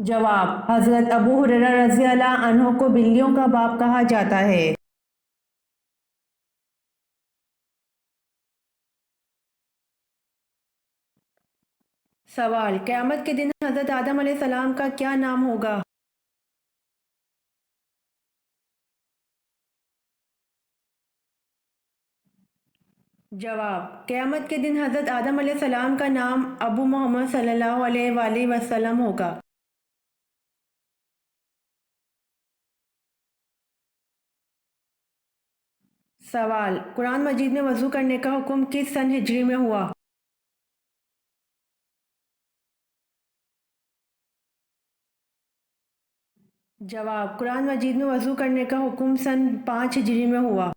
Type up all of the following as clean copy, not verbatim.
جواب: حضرت ابو ہریرہ رضی اللہ عنہ کو بلیوں کا باپ کہا جاتا ہے۔ سوال: قیامت کے دن حضرت آدم علیہ السلام کا کیا نام ہوگا؟ جواب: قیامت کے دن حضرت آدم علیہ السلام کا نام ابو محمد صلی اللہ علیہ وآلہ وسلم ہوگا۔ سوال: قرآن مجید میں وضو کرنے کا حکم کس سن ہجری میں ہوا؟ جواب: قرآن مجید میں وضو کرنے کا حکم سن 5 ہجری میں ہوا۔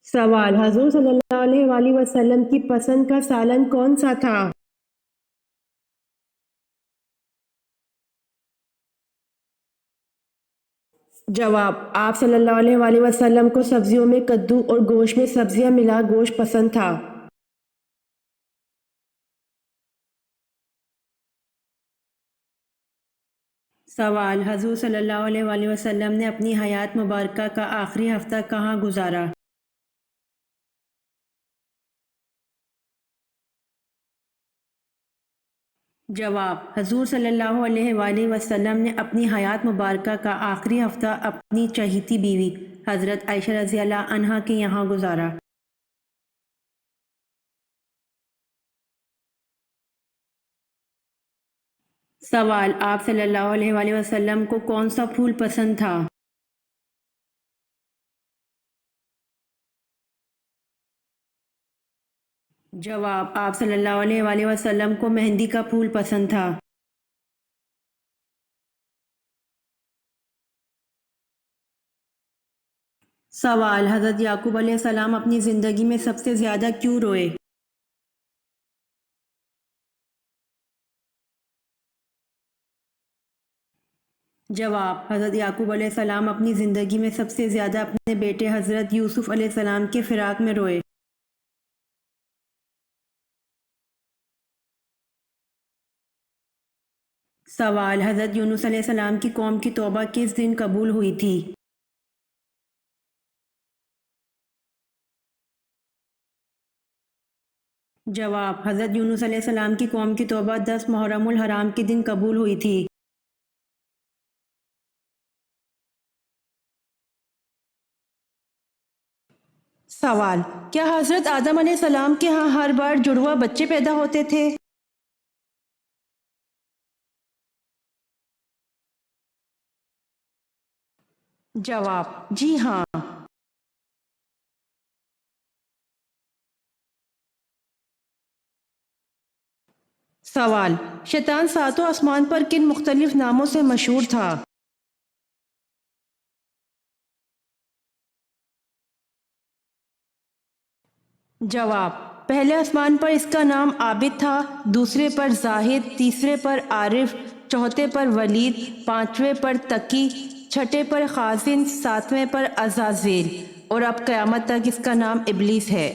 سوال: حضور صلی اللہ علیہ وآلہ وسلم کی پسند کا سالن کون سا تھا؟ جواب: آپ صلی اللہ علیہ وآلہ وسلم کو سبزیوں میں کدو اور گوشت میں سبزیاں ملا گوشت پسند تھا۔ سوال: حضور صلی اللہ علیہ وآلہ وسلم نے اپنی حیات مبارکہ کا آخری ہفتہ کہاں گزارا؟ جواب: حضور صلی اللہ علیہ وآلہ وسلم نے اپنی حیات مبارکہ کا آخری ہفتہ اپنی چہیتی بیوی حضرت عائشہ رضی اللہ عنہا کے یہاں گزارا۔ سوال: آپ صلی اللہ علیہ وآلہ وسلم کو کون سا پھول پسند تھا؟ جواب: آپ صلی اللہ علیہ وآلہ وسلم کو مہندی کا پھول پسند تھا۔ سوال: حضرت یعقوب علیہ السلام اپنی زندگی میں سب سے زیادہ کیوں روئے؟ جواب: حضرت یعقوب علیہ السلام اپنی زندگی میں سب سے زیادہ اپنے بیٹے حضرت یوسف علیہ السلام کے فراق میں روئے۔ سوال: حضرت یونس علیہ السلام کی قوم کی توبہ کس دن قبول ہوئی تھی؟ جواب: حضرت یونس علیہ السلام کی قوم کی توبہ 10 محرم الحرام کے دن قبول ہوئی تھی۔ سوال: کیا حضرت آدم علیہ السلام کے ہاں ہر بار جڑواں بچے پیدا ہوتے تھے؟ جواب: جی ہاں۔ سوال: شیطان ساتوں آسمان پر کن مختلف ناموں سے مشہور تھا؟ جواب: پہلے آسمان پر اس کا نام عابد تھا، دوسرے پر زاہد، تیسرے پر عارف، چوتھے پر ولید، پانچویں پر تقی، چھٹے پر خازن، ساتویں پر عزازیل، اور اب قیامت تک اس کا نام ابلیس ہے۔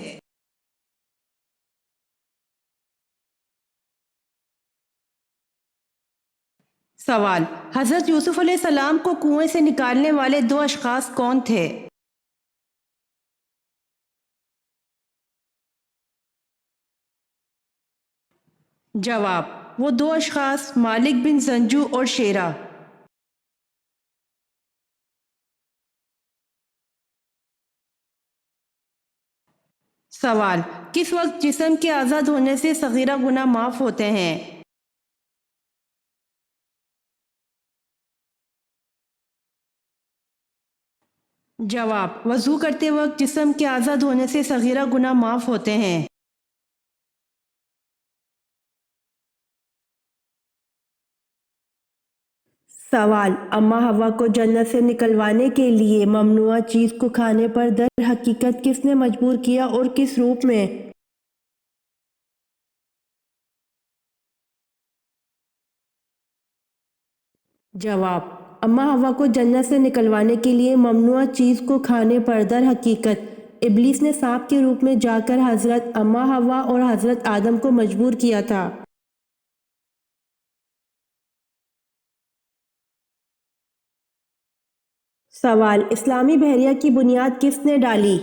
سوال: حضرت یوسف علیہ السلام کو کنویں سے نکالنے والے 2 اشخاص کون تھے؟ جواب: وہ 2 اشخاص مالک بن زنجو اور شیرہ۔ سوال: کس وقت جسم کے آزاد ہونے سے صغیرہ گناہ معاف ہوتے ہیں؟ جواب: وضو کرتے وقت جسم کے آزاد ہونے سے صغیرہ گناہ معاف ہوتے ہیں۔ سوال: اما حوا کو جنت سے نکلوانے کے لیے ممنوعہ چیز کو کھانے پر در حقیقت کس نے مجبور کیا اور کس روپ میں؟ جواب: اما حوا کو جنت سے نکلوانے کے لیے ممنوعہ چیز کو کھانے پر در حقیقت ابلیس نے سانپ کے روپ میں جا کر حضرت اماں حوا اور حضرت آدم کو مجبور کیا تھا۔ سوال: اسلامی بحریہ کی بنیاد کس نے ڈالی؟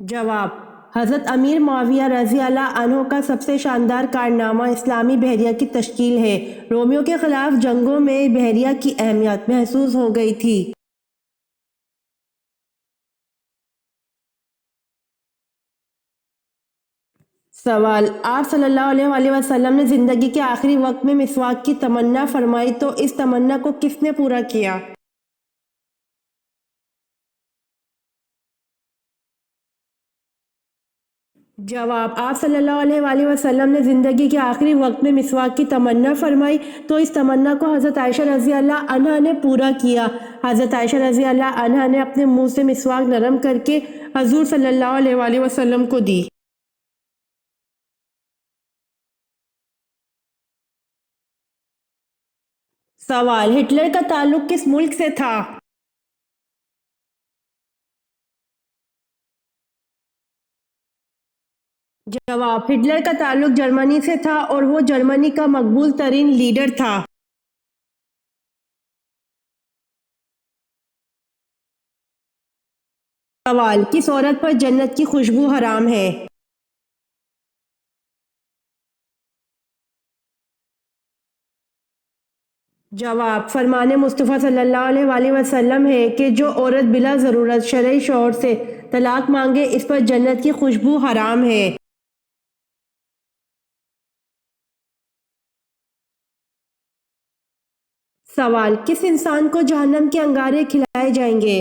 جواب: حضرت امیر معاویہ رضی اللہ عنہ کا سب سے شاندار کارنامہ اسلامی بحریہ کی تشکیل ہے۔ رومیوں کے خلاف جنگوں میں بحریہ کی اہمیت محسوس ہو گئی تھی۔ سوال: آپ صلی اللہ علیہ وآلہ وسلم نے زندگی کے آخری وقت میں مسواک کی تمنا فرمائی تو اس تمنا کو کس نے پورا کیا؟ جواب: آپ صلی اللہ علیہ وآلہ وسلم نے زندگی کے آخری وقت میں مسواک کی تمنا فرمائی تو اس تمنا کو حضرت عائشہ رضی اللہ عنہا نے پورا کیا۔ حضرت عائشہ رضی اللہ عنہا نے اپنے منہ سے مسواک نرم کر کے حضور صلی اللہ علیہ وآلہ وسلم کو دی۔ سوال: ہٹلر کا تعلق کس ملک سے تھا؟ جواب: ہٹلر کا تعلق جرمنی سے تھا اور وہ جرمنی کا مقبول ترین لیڈر تھا۔ سوال: کس عورت پر جنت کی خوشبو حرام ہے؟ جواب: فرمان مصطفیٰ صلی اللہ علیہ وآلہ وسلم ہے کہ جو عورت بلا ضرورت شرعی شوہر سے طلاق مانگے اس پر جنت کی خوشبو حرام ہے۔ سوال: کس انسان کو جہنم کے انگارے کھلائے جائیں گے؟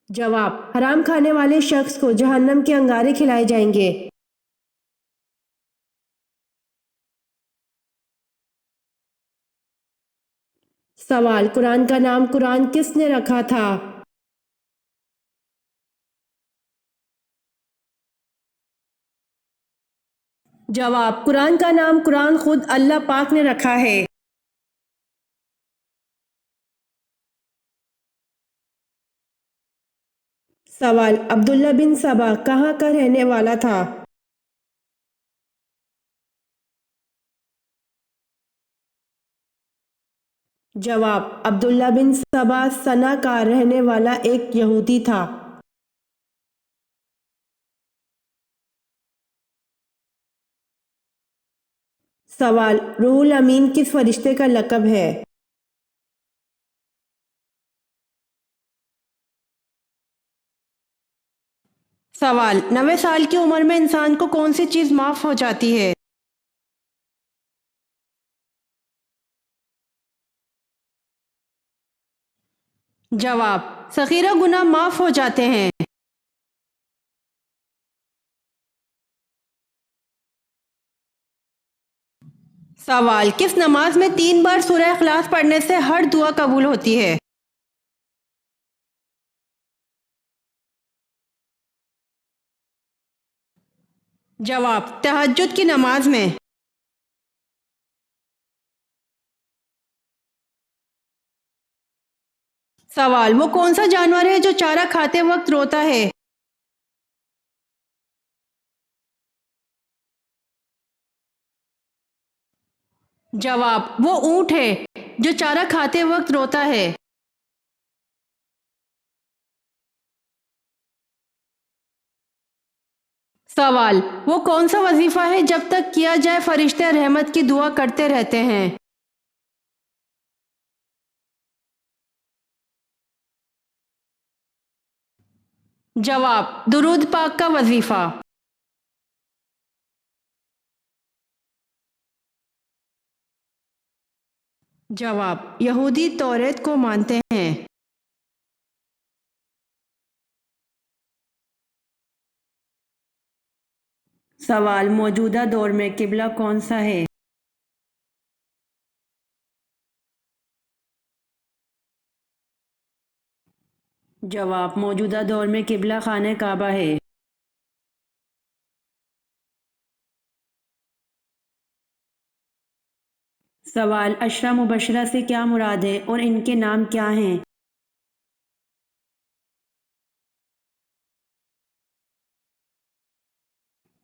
جواب: حرام کھانے والے شخص کو جہنم کے انگارے کھلائے جائیں گے۔ سوال: قرآن کا نام قرآن کس نے رکھا تھا؟ جواب: قرآن کا نام قرآن خود اللہ پاک نے رکھا ہے۔ سوال: عبداللہ بن سبا کہاں کا رہنے والا تھا؟ جواب: عبداللہ بن سبا سنا کا رہنے والا ایک یہودی تھا۔ سوال: روح الامین کس فرشتے کا لقب ہے؟ سوال: 90 سال کی عمر میں انسان کو کون سی چیز معاف ہو جاتی ہے؟ جواب: صغیرہ گناہ معاف ہو جاتے ہیں۔ سوال: کس نماز میں 3 بار سورہ اخلاص پڑھنے سے ہر دعا قبول ہوتی ہے؟ جواب: تہجد کی نماز میں۔ سوال: وہ کون سا جانور ہے جو چارہ کھاتے وقت روتا ہے؟ جواب: وہ اونٹ ہے جو چارہ کھاتے وقت روتا ہے۔ سوال: وہ کون سا وظیفہ ہے جب تک کیا جائے فرشتے رحمت کی دعا کرتے رہتے ہیں؟ جواب: درود پاک کا وظیفہ۔ جواب: یہودی توریت کو مانتے ہیں۔ سوال: موجودہ دور میں قبلہ کون سا ہے؟ جواب: موجودہ دور میں قبلہ خانہ کعبہ ہے۔ سوال، عشرہ مبشرہ سے کیا مراد ہے اور ان کے نام کیا ہیں؟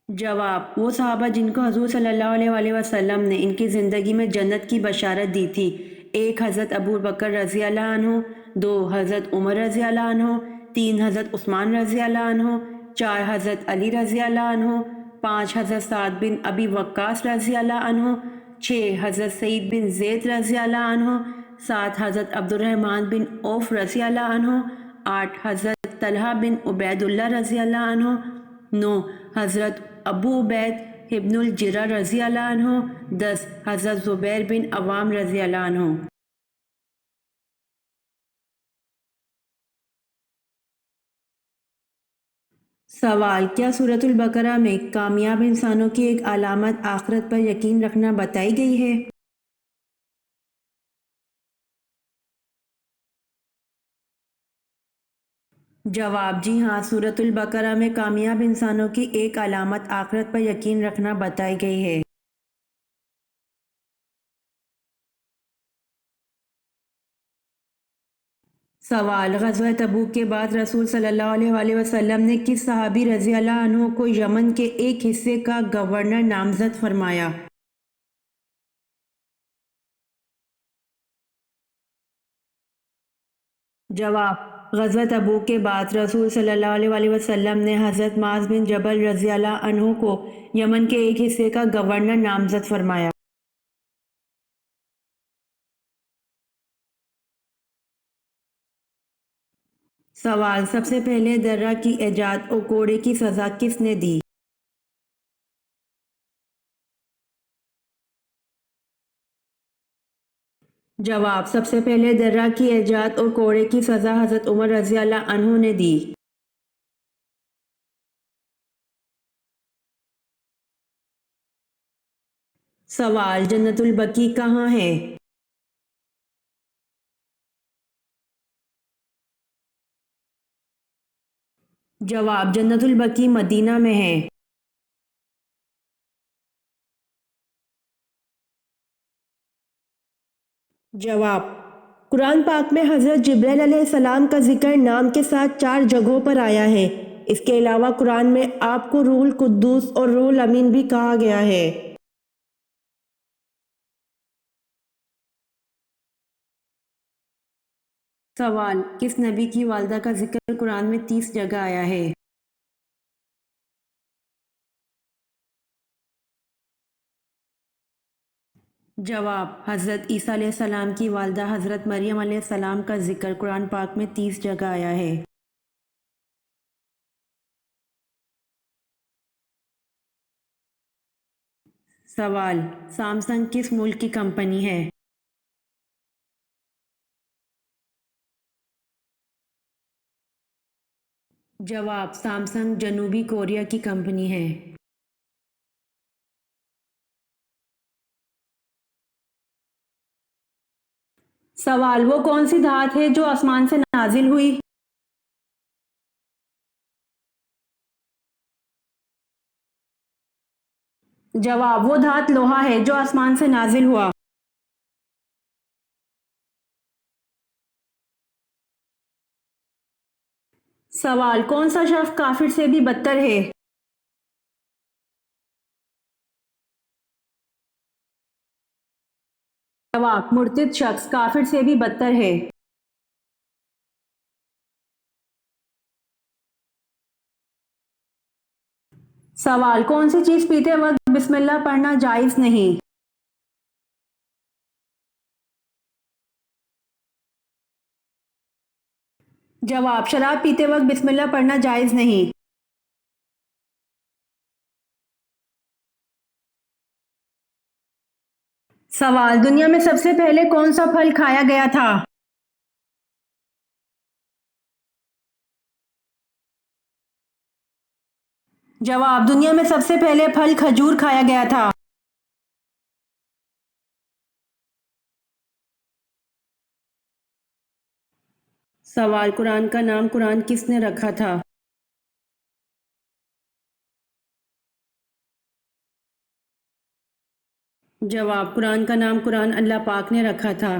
جواب، وہ صحابہ جن کو حضور صلی اللہ علیہ وآلہ وسلم نے ان کی زندگی میں جنت کی بشارت دی تھی۔ ایک، حضرت ابو بکر رضی اللہ عنہ۔ دو، حضرت عمر رضی اللہ عنہ۔ تین، حضرت عثمان رضی اللہ عنہ۔ چار، حضرت علی رضی اللہ عنہ۔ پانچ، حضرت سعد بن ابی وقاص رضی اللہ عنہ۔ چھ، حضرت سعید بن زید رضی اللہ عنہ۔ سات، حضرت عبد الرحمن بن عوف رضی اللہ عنہ۔ آٹھ، حضرت طلحہ بن عبید اللہ رضی اللہ عنہ۔ نو، حضرت ابو عبید ابن الجرہ رضی اللہ عنہ۔ 10، حضرت زبیر بن عوام رضی اللہ عنہ۔ سوال، کیا سورۃ البقرہ میں کامیاب انسانوں کی ایک علامت آخرت پر یقین رکھنا بتائی گئی ہے؟ جواب، جی ہاں، سورۃ البقرہ میں کامیاب انسانوں کی ایک علامت آخرت پر یقین رکھنا بتائی گئی ہے۔ سوال، غزوہ تبوک کے بعد رسول صلی اللہ علیہ وآلہ وسلم نے کس صحابی رضی اللہ عنہ کو یمن کے ایک حصے کا گورنر نامزد فرمایا؟ جواب، غزوہ تبوک کے بعد رسول صلی اللہ علیہ وآلہ وسلم نے حضرت معاذ بن جبل رضی اللہ عنہ کو یمن کے ایک حصے کا گورنر نامزد فرمایا۔ سوال، سب سے پہلے درہ کی ایجاد اور کوڑے کی سزا کس نے دی؟ جواب، سب سے پہلے درہ کی ایجاد اور کوڑے کی سزا حضرت عمر رضی اللہ عنہ نے دی۔ سوال، جنت البقیع کہاں ہے؟ جواب، جنت البقیع مدینہ میں ہے۔ جواب، قرآن پاک میں حضرت جبرائیل علیہ السلام کا ذکر نام کے ساتھ 4 جگہوں پر آیا ہے۔ اس کے علاوہ قرآن میں آپ کو روح القدس اور روح الامین بھی کہا گیا ہے۔ سوال، کس نبی کی والدہ کا ذکر قرآن میں 30 جگہ آیا ہے؟ جواب، حضرت عیسیٰ علیہ السلام کی والدہ حضرت مریم علیہ السلام کا ذکر قرآن پاک میں 30 جگہ آیا ہے۔ سوال، سامسنگ کس ملک کی کمپنی ہے؟ جواب، سامسنگ جنوبی کوریا کی کمپنی ہے۔ سوال، وہ کون سی دھات ہے جو آسمان سے نازل ہوئی؟ جواب، وہ دھات لوہا ہے جو آسمان سے نازل ہوا۔ سوال، کون سا شخص کافر سے بھی بدتر ہے؟ جواب، مرتد شخص کافر سے بھی بدتر ہے۔ سوال، کون سی چیز پیتے وقت بسم اللہ پڑھنا جائز نہیں؟ جواب، شراب پیتے وقت بسم اللہ پڑھنا جائز نہیں۔ سوال، دنیا میں سب سے پہلے کون سا پھل کھایا گیا تھا؟ جواب، دنیا میں سب سے پہلے پھل کھجور کھایا گیا تھا۔ سوال، قرآن کا نام قرآن کس نے رکھا تھا؟ جواب: قرآن کا نام قرآن اللہ پاک نے رکھا تھا۔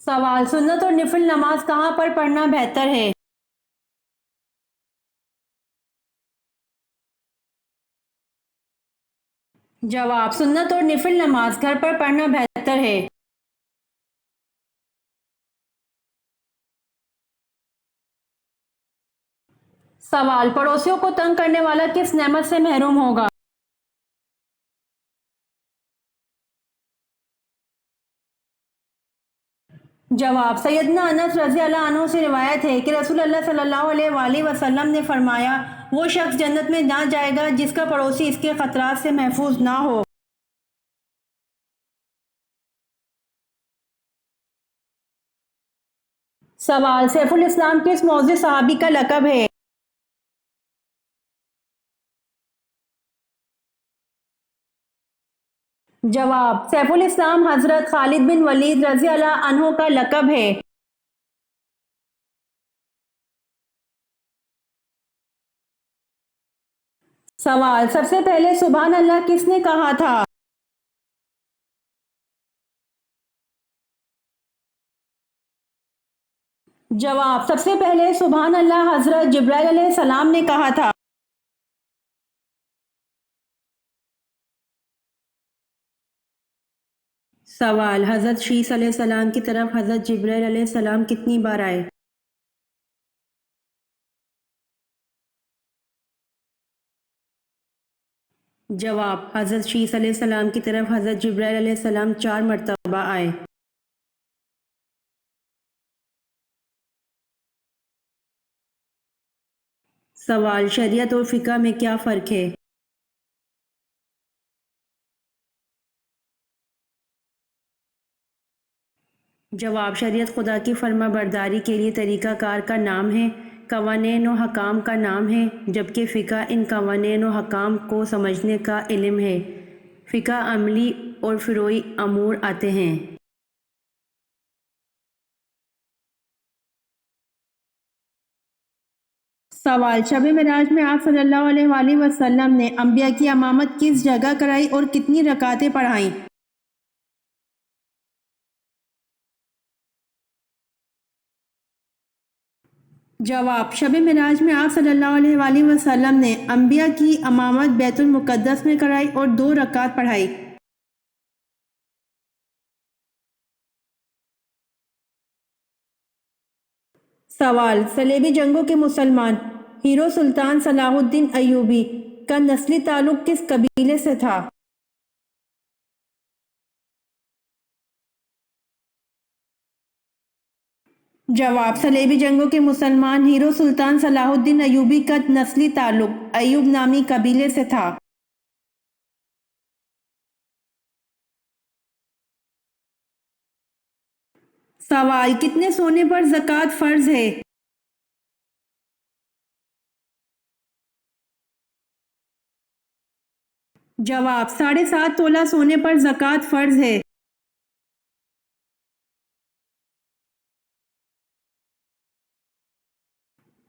سوال: سنت اور نفل نماز کہاں پر پڑھنا بہتر ہے؟ جواب: سنت اور نفل نماز گھر پر پڑھنا بہتر ہے۔ سوال: پڑوسیوں کو تنگ کرنے والا کس نعمت سے محروم ہوگا؟ جواب: سیدنا انس رضی اللہ عنہ سے روایت ہے کہ رسول اللہ صلی اللہ علیہ وآلہ وسلم نے فرمایا، وہ شخص جنت میں نہ جائے گا جس کا پڑوسی اس کے خطرات سے محفوظ نہ ہو۔ سوال: سیف الاسلام کس معزز صحابی کا لقب ہے؟ جواب: سیف الاسلام حضرت خالد بن ولید رضی اللہ عنہ کا لقب ہے۔ سوال: سب سے پہلے سبحان اللہ کس نے کہا تھا؟ جواب: سب سے پہلے سبحان اللہ حضرت جبرائیل علیہ السلام نے کہا تھا۔ سوال: حضرت شیس علیہ السلام کی طرف حضرت جبرائیل علیہ السلام کتنی بار آئے؟ جواب: حضرت شیس علیہ السلام کی طرف حضرت جبرائیل علیہ السلام 4 مرتبہ آئے۔ سوال: شریعت اور فقہ میں کیا فرق ہے؟ جواب: شریعت خدا کی فرما برداری کے لیے طریقہ کار کا نام ہے، قوانین و حکام کا نام ہے، جبکہ فقہ ان قوانین و حکام کو سمجھنے کا علم ہے۔ فقہ عملی اور فروعی امور آتے ہیں۔ سوال: شب معراج میں آپ صلی اللہ علیہ وآلہ وسلم نے انبیاء کی امامت کس جگہ کرائی اور کتنی رکعتیں پڑھائیں؟ جواب: شب معراج میں آپ صلی اللہ علیہ وآلہ وسلم نے انبیاء کی امامت بیت المقدس میں کرائی اور 2 رکعت پڑھائی۔ سوال: صلیبی جنگوں کے مسلمان ہیرو سلطان صلاح الدین ایوبی کا نسلی تعلق کس قبیلے سے تھا؟ جواب: صلیبی جنگوں کے مسلمان ہیرو سلطان صلاح الدین ایوبی کا نسلی تعلق ایوب نامی قبیلے سے تھا۔ سوال: کتنے سونے پر زکوٰۃ فرض ہے؟ جواب: 7.5 تولہ سونے پر زکوٰۃ فرض ہے۔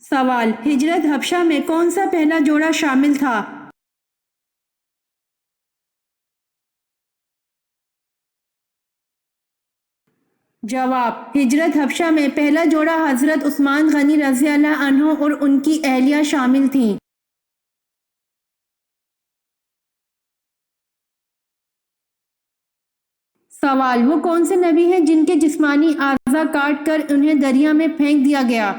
سوال: ہجرت حبشہ میں کون سا پہلا جوڑا شامل تھا؟ جواب: ہجرت حبشہ میں پہلا جوڑا حضرت عثمان غنی رضی اللہ عنہ اور ان کی اہلیہ شامل تھیں۔ سوال: وہ کون سے نبی ہیں جن کے جسمانی اعضاء کاٹ کر انہیں دریا میں پھینک دیا گیا؟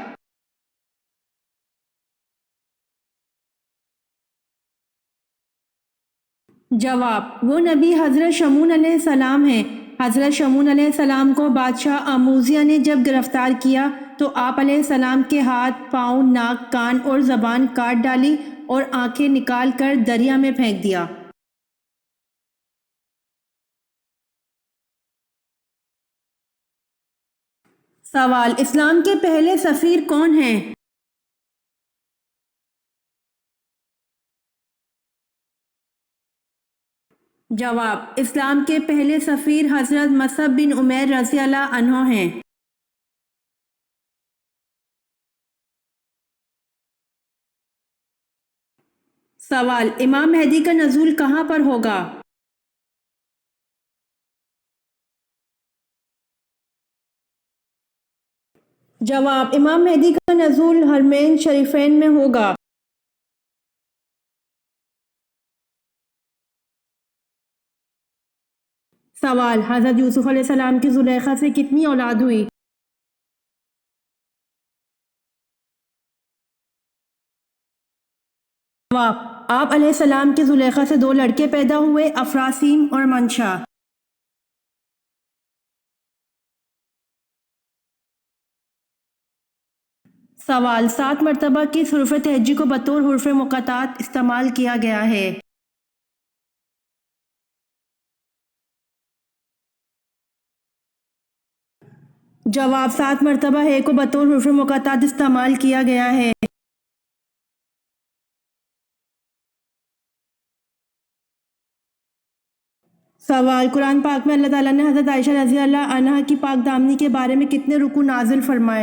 جواب: وہ نبی حضرت شمعون علیہ السلام ہیں۔ حضرت شمعون علیہ السلام کو بادشاہ آموزیہ نے جب گرفتار کیا تو آپ علیہ السلام کے ہاتھ، پاؤں، ناک، کان اور زبان کاٹ ڈالی اور آنکھیں نکال کر دریا میں پھینک دیا۔ سوال: اسلام کے پہلے سفیر کون ہیں؟ جواب: اسلام کے پہلے سفیر حضرت مصعب بن عمیر رضی اللہ عنہ ہیں۔ سوال، امام مہدی کا نزول کہاں پر ہوگا؟ جواب، امام مہدی کا نزول حرمین شریفین میں ہوگا۔ سوال، حضرت یوسف علیہ السلام کی زلیخا سے کتنی اولاد ہوئی؟ جواب، آپ علیہ السلام کی زلیخا سے 2 لڑکے پیدا ہوئے، افراسین اور منشا۔ سوال، 7 مرتبہ کس حرف تہجی کو بطور حرف مقطعات استعمال کیا گیا ہے؟ جواب، 7 مرتبہ ہے کو بطور حرف مقطعات استعمال کیا گیا ہے۔ سوال، قرآن پاک میں اللہ تعالیٰ نے حضرت عائشہ رضی اللہ عنہا کی پاک دامنی کے بارے میں کتنے رکوع نازل فرمائے؟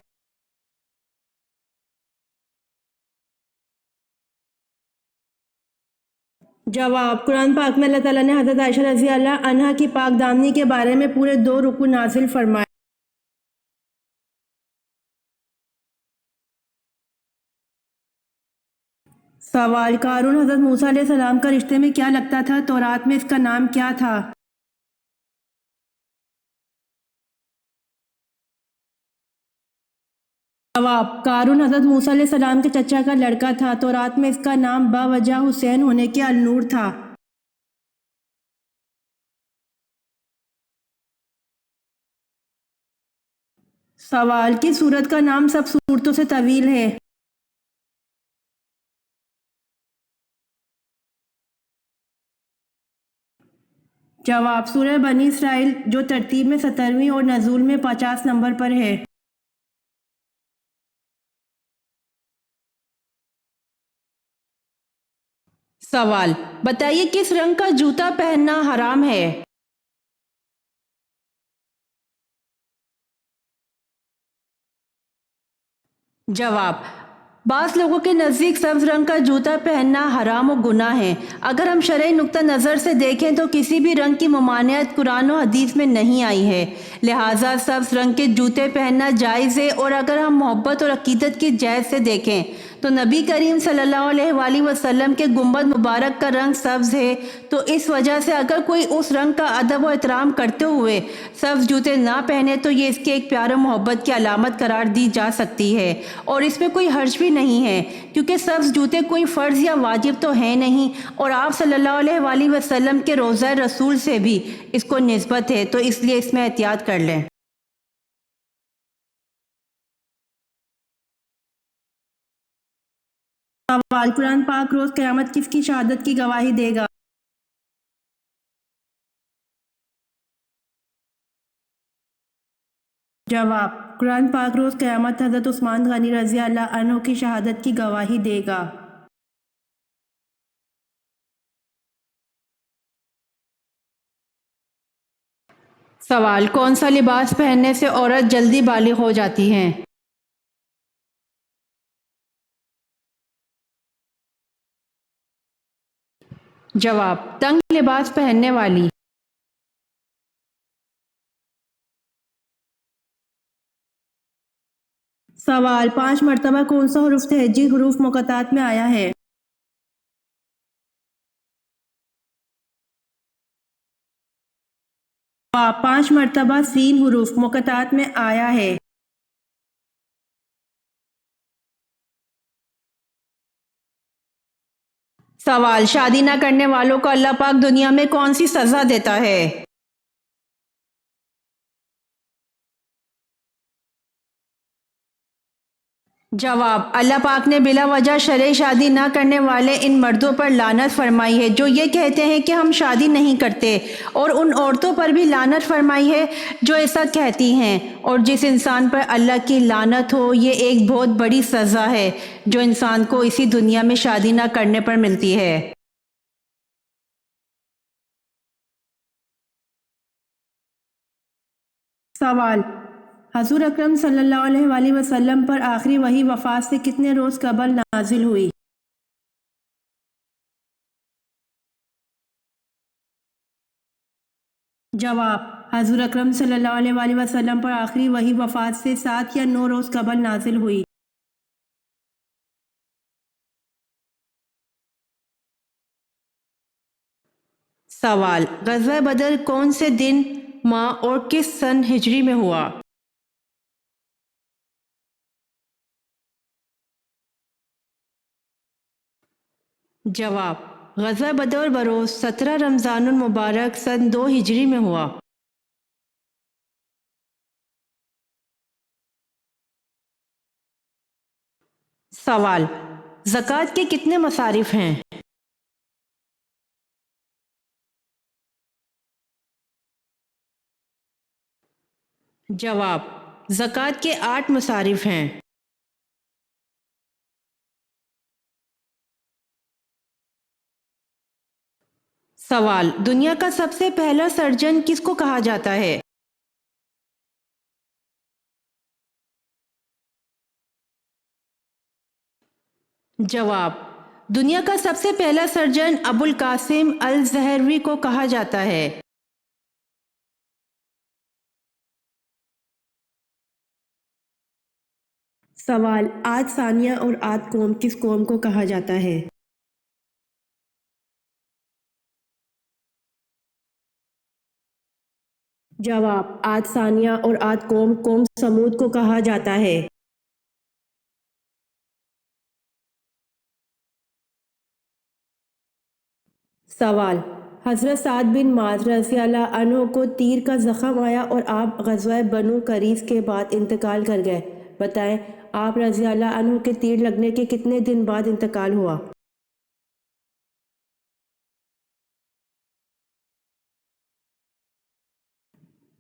جواب، قرآن پاک میں اللہ تعالیٰ نے حضرت عائشہ رضی اللہ عنہا کی پاک دامنی کے بارے میں پورے 2 رکوع نازل فرمائے۔ سوال، قارون حضرت موسیٰ علیہ السلام کا رشتے میں کیا لگتا تھا؟ تورات میں اس کا نام کیا تھا؟ جواب، قارون حضرت موسیٰ علیہ السلام کے چچا کا لڑکا تھا۔ تورات میں اس کا نام باوجہ حسین ہونے کے النور تھا۔ سوال، کس سورت کا نام سب سورتوں سے طویل ہے؟ جواب، سورہ بنی اسرائیل، جو ترتیب میں 17ویں اور نزول میں 50 نمبر پر ہے۔ سوال، بتائیے کس رنگ کا جوتا پہننا حرام ہے؟ جواب، بعض لوگوں کے نزدیک سبز رنگ کا جوتا پہننا حرام و گناہ ہے۔ اگر ہم شرعی نقطہ نظر سے دیکھیں تو کسی بھی رنگ کی ممانعت قرآن و حدیث میں نہیں آئی ہے، لہٰذا سبز رنگ کے جوتے پہننا جائز ہے۔ اور اگر ہم محبت اور عقیدت کی جہت سے دیکھیں تو نبی کریم صلی اللہ علیہ وآلہ وسلم کے گنبد مبارک کا رنگ سبز ہے، تو اس وجہ سے اگر کوئی اس رنگ کا ادب و احترام کرتے ہوئے سبز جوتے نہ پہنے تو یہ اس کے ایک پیار و محبت کی علامت قرار دی جا سکتی ہے، اور اس میں کوئی حرج بھی نہیں ہے، کیونکہ سبز جوتے کوئی فرض یا واجب تو ہے نہیں، اور آپ صلی اللہ علیہ وآلہ وسلم کے روضہ رسول سے بھی اس کو نسبت ہے، تو اس لیے اس میں احتیاط کر لیں۔ سوال، قرآن پاک روز قیامت کس کی شہادت کی گواہی دے گا؟ جواب، قرآن پاک روز قیامت حضرت عثمان غنی رضی اللہ عنہ کی شہادت کی گواہی دے گا۔ سوال، کون سا لباس پہننے سے عورت جلدی بالغ ہو جاتی ہے؟ جواب، تنگ لباس پہننے والی۔ سوال، 5 مرتبہ کون سا حرف تہجی حروف مقطعات میں آیا ہے؟ جواب، 5 مرتبہ سین حروف مقطعات میں آیا ہے۔ سوال، شادی نہ کرنے والوں کو اللہ پاک دنیا میں کون سی سزا دیتا ہے؟ جواب، اللہ پاک نے بلا وجہ شرعی شادی نہ کرنے والے ان مردوں پر لعنت فرمائی ہے جو یہ کہتے ہیں کہ ہم شادی نہیں کرتے، اور ان عورتوں پر بھی لعنت فرمائی ہے جو ایسا کہتی ہیں، اور جس انسان پر اللہ کی لعنت ہو یہ ایک بہت بڑی سزا ہے جو انسان کو اسی دنیا میں شادی نہ کرنے پر ملتی ہے۔ سوال، حضور اکرم صلی اللہ علیہ وآلہ وسلم پر آخری وحی وفات سے کتنے روز قبل نازل ہوئی؟ جواب: حضور اکرم صلی اللہ علیہ وآلہ وسلم پر آخری وحی وفات سے 7 یا 9 روز قبل نازل ہوئی۔ سوال: غزوہ بدر کون سے دن، ماہ اور کس سن ہجری میں ہوا؟ جواب: غزوہ بدر بروز 17 رمضان المبارک سن 2 ہجری میں ہوا۔ سوال: زکوٰۃ کے کتنے مصارف ہیں؟ جواب: زکوٰۃ کے 8 مصارف ہیں۔ سوال: دنیا کا سب سے پہلا سرجن کس کو کہا جاتا ہے؟ جواب: دنیا کا سب سے پہلا سرجن ابو القاسم الزہروی کو کہا جاتا ہے۔ سوال: عاد ثانیہ اور عاد قوم کس قوم کو کہا جاتا ہے؟ جواب: عاد ثانیہ اور عاد قوم سمود کو کہا جاتا ہے۔ سوال: حضرت سعد بن معاذ رضی اللہ عنہ کو تیر کا زخم آیا اور آپ غزوہ بنو قریظ کے بعد انتقال کر گئے، بتائیں آپ رضی اللہ عنہ کے تیر لگنے کے کتنے دن بعد انتقال ہوا؟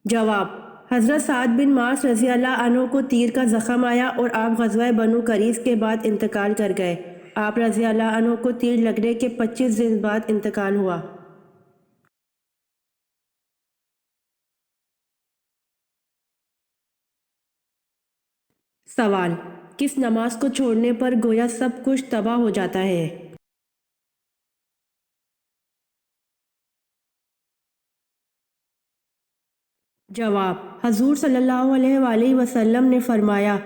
جواب: حضرت سعد بن معاذ رضی اللہ عنہ کو تیر کا زخم آیا اور آپ غزوہ بنو قریظ کے بعد انتقال کر گئے، آپ رضی اللہ عنہ کو تیر لگنے کے 25 دن بعد انتقال ہوا۔ سوال: کس نماز کو چھوڑنے پر گویا سب کچھ تباہ ہو جاتا ہے؟ جواب: حضور صلی اللہ علیہ وآلہ وسلم نے فرمایا،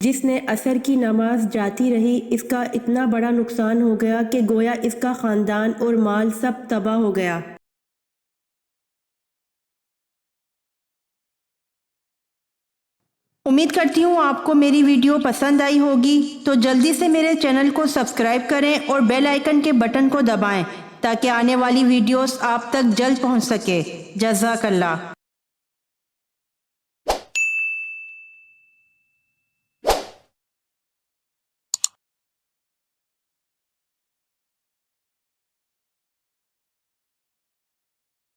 جس نے عصر کی نماز جاتی رہی اس کا اتنا بڑا نقصان ہو گیا کہ گویا اس کا خاندان اور مال سب تباہ ہو گیا۔ امید کرتی ہوں آپ کو میری ویڈیو پسند آئی ہوگی، تو جلدی سے میرے چینل کو سبسکرائب کریں اور بیل آئیکن کے بٹن کو دبائیں تاکہ آنے والی ویڈیوز آپ تک جلد پہنچ سکے۔ جزاک اللہ۔